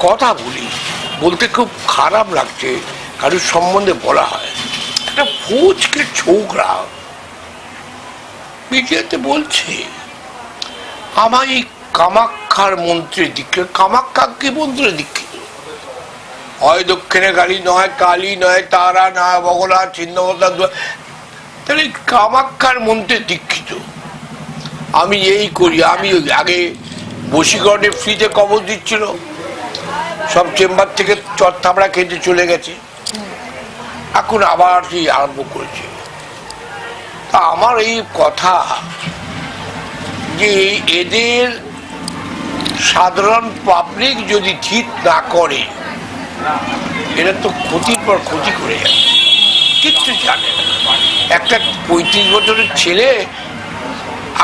কথা বলি, বলতে খুব খারাপ লাগছে, কারোর সম্বন্ধে বলা হয়, একটা ফুচকে ছোকরা মিডিয়াতে বলছে আমায় এই কামাক্ষার মন্ত্রে দীক্ষিত। কামাক্ষা কি মন্ত্রে দীক্ষিত? হয় দক্ষিণে কালী, নয় কালী, নয় তারা, নয় বগলা, চিহ্নবতা, তাহলে কামাক্ষার মন্ত্রে দীক্ষিত। আমি এই করি, আমি আগে বশীকরণে ফ্রিতে কবর দিচ্ছিল, সব চেম্বার থেকে চড়থাবড়া খেতে চলে গেছে, এখন আবার সেই আরম্ভ করেছে। তা আমার এই কথা যে এদের সাধারণ পাবলিক যদি ঠিক না করে, এরা তো ক্ষতির পর ক্ষতি করে যাবে, কিচ্ছু জানে না। একটা 35 বছরের ছেলে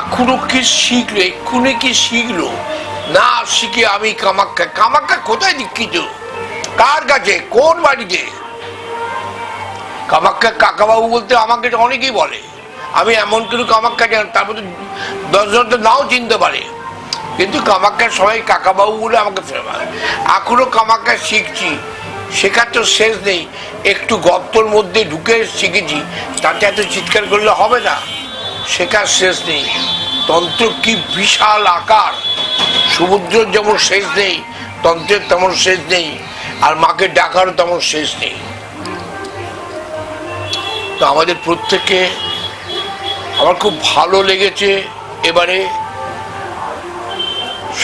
এখনো কি শিখলো, এক্ষুনি কি শিখলো না? শিখে আমি কামাক্ষা, কামাক্ষা কোথায় দীক্ষিত, কার কাছে, কোন বাড়িতে? কামাক্ষা কাকাবাবু বলতে আমাকে অনেকেই বলে, আমি এমন কিছু কামাক্ষা জানি, তার মধ্যে 10 জন তো নাও চিনতে পারে, কিন্তু কামাক্ষার সবাই কাকাবাবু বলে আমাকে ফেরত। এখনো কামাক্ষা শিখছি, শেখার তো শেষ নেই। একটু গর্তর মধ্যে ঢুকে শিখেছি, তাতে এত চিৎকার করলে হবে না, শেখার শেষ নেই। তন্ত্র কি বিশাল আকার, সমুদ্রের যেমন শেষ নেই, তন্ত্রের তেমন শেষ নেই, আর মাকে ডাকারও তেমন শেষ নেই। তো আমাদের প্রত্যেককে, আমার খুব ভালো লেগেছে এবারে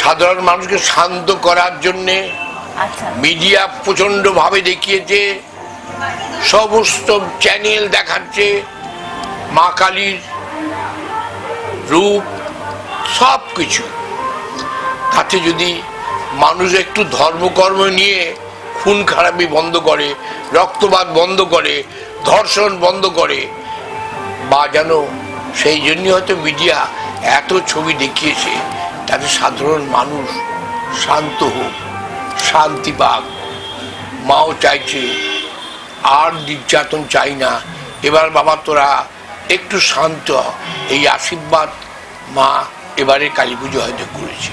সাধারণ মানুষকে শান্ত করার জন্যে মিডিয়া প্রচন্ড ভাবে দেখিয়েছে, সমস্ত চ্যানেল দেখাচ্ছে মা কালীর রূপ, সব কিছু। তাতে যদি মানুষ একটু ধর্মকর্ম নিয়ে খুন খারাপি বন্ধ করে, রক্তপাত বন্ধ করে, ধর্ষণ বন্ধ করে, বা যেন সেই জন্য হয়তো মিডিয়া এত ছবি দেখিয়েছে, তাতে সাধারণ মানুষ শান্ত হোক, শান্তি পাক। মাও চাইছে আর নির্যাতন চাই না, এবার বাবা তোরা একটু শান্ত, এই আশীর্বাদ মা এবারে কালী পুজো হয়তো করেছে।